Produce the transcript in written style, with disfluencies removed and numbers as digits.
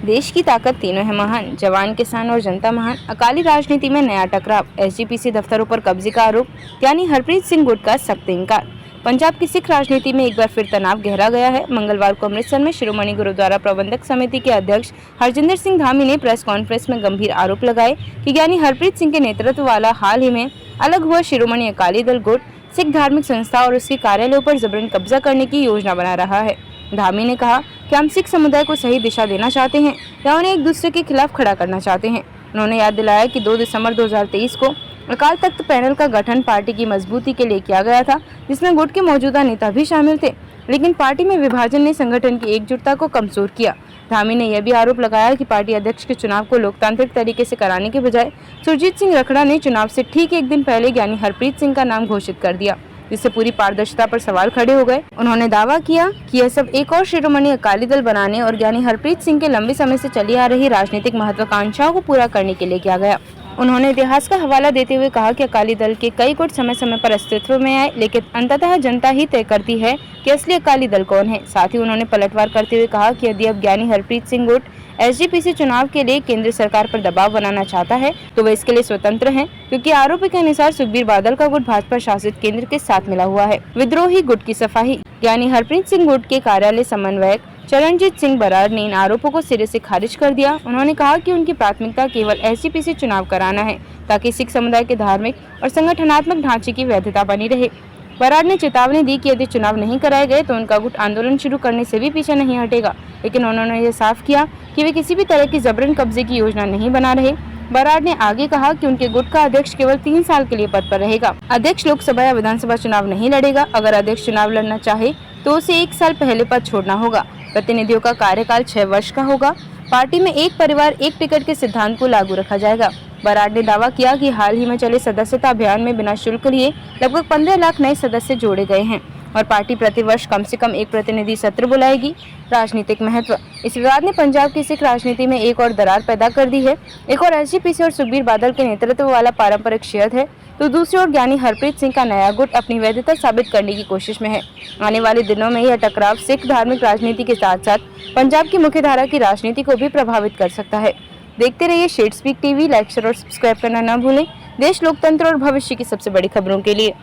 देश की ताकत तीनों है महान, जवान, किसान और जनता महान। अकाली राजनीति में नया टकराव, एसजीपीसी दफ्तरों पर कब्जे का आरोप, यानी हरप्रीत सिंह गुट का सख्त इंकार। पंजाब की सिख राजनीति में एक बार फिर तनाव गहरा गया है। मंगलवार को अमृतसर में शिरोमणि गुरुद्वारा प्रबंधक समिति के अध्यक्ष हरजिंदर सिंह धामी ने प्रेस कॉन्फ्रेंस में गंभीर आरोप लगाए कि ज्ञानी हरप्रीत सिंह के नेतृत्व वाला हाल ही में अलग हुआ शिरोमणि अकाली दल गुट सिख धार्मिक संस्था और उसके कार्यालयों पर जबरन कब्जा करने की योजना बना रहा है। धामी ने कहा कि हम सिख समुदाय को सही दिशा देना चाहते हैं या उन्हें एक दूसरे के खिलाफ खड़ा करना चाहते हैं। उन्होंने याद दिलाया कि 2 दिसंबर 2023 को अकाल तख्त पैनल का गठन पार्टी की मजबूती के लिए किया गया था, जिसमें गुट के मौजूदा नेता भी शामिल थे, लेकिन पार्टी में विभाजन ने संगठन की एकजुटता को कमजोर किया। धामी ने यह भी आरोप लगाया कि पार्टी अध्यक्ष के चुनाव को लोकतांत्रिक तरीके से कराने के बजाय सुरजीत सिंह रखड़ा ने चुनाव से ठीक एक दिन पहले ज्ञानी हरप्रीत सिंह का नाम घोषित कर दिया, जिससे पूरी पारदर्शिता पर सवाल खड़े हो गए। उन्होंने दावा किया कि यह सब एक और शिरोमणि अकाली दल बनाने और ज्ञानी हरप्रीत सिंह के लंबे समय से चली आ रही राजनीतिक महत्वाकांक्षाओं को पूरा करने के लिए किया गया। उन्होंने इतिहास का हवाला देते हुए कहा कि अकाली दल के कई गुट समय समय पर अस्तित्व में आए, लेकिन अंततः जनता ही तय करती है कि असली अकाली दल कौन है। साथ ही उन्होंने पलटवार करते हुए कहा कि यदि अब ज्ञानी हरप्रीत सिंह गुट एसजीपीसी चुनाव के लिए केंद्र सरकार पर दबाव बनाना चाहता है तो वह इसके लिए स्वतंत्र है, क्योंकि आरोपी के अनुसार सुखबीर बादल का गुट भाजपा शासित केंद्र के साथ मिला हुआ है। विद्रोही गुट की सफाई। ज्ञानी हरप्रीत सिंह गुट के कार्यालय समन्वयक चरणजीत सिंह बराड़ ने इन आरोपों को सिरे से खारिज कर दिया। उन्होंने कहा कि उनकी प्राथमिकता केवल एसजीपीसी चुनाव कराना है, ताकि सिख समुदाय के धार्मिक और संगठनात्मक ढांचे की वैधता बनी रहे। बराड़ ने चेतावनी दी कि यदि चुनाव नहीं कराए गए तो उनका गुट आंदोलन शुरू करने से भी पीछे नहीं हटेगा, लेकिन उन्होंने यह साफ किया कि वे किसी भी तरह की जबरन कब्जे की योजना नहीं बना रहे। बराड़ ने आगे कहा कि उनके गुट का अध्यक्ष केवल 3 साल के लिए पद पर रहेगा। अध्यक्ष लोकसभा या विधानसभा चुनाव नहीं लड़ेगा। अगर अध्यक्ष चुनाव लड़ना चाहे तो उसे 1 साल पहले पद छोड़ना होगा। प्रतिनिधियों का कार्यकाल 6 वर्ष का होगा। पार्टी में एक परिवार एक टिकट के सिद्धांत को लागू रखा जाएगा। बराड़ ने दावा किया कि हाल ही में चले सदस्यता अभियान में बिना शुल्क लिए लगभग 15 लाख नए सदस्य जोड़े गए हैं और पार्टी प्रतिवर्ष कम से कम एक प्रतिनिधि सत्र बुलाएगी। राजनीतिक महत्व। इस विवाद ने पंजाब की सिख राजनीति में एक और दरार पैदा कर दी है। एक और एसजीपीसी और सुखबीर बादल के नेतृत्व वाला पारंपरिक क्षेत्र है, तो दूसरी ओर ज्ञानी हरप्रीत सिंह का नया गुट अपनी वैधता साबित करने की कोशिश में है। आने वाले दिनों में यह टकराव सिख धार्मिक राजनीति के साथ साथ पंजाब की मुख्यधारा की राजनीति को भी प्रभावित कर सकता है। देखते रहिए shed speak TV. Like, share और सब्सक्राइब करना न भूलें। देश, लोकतंत्र और भविष्य की सबसे बड़ी खबरों के लिए।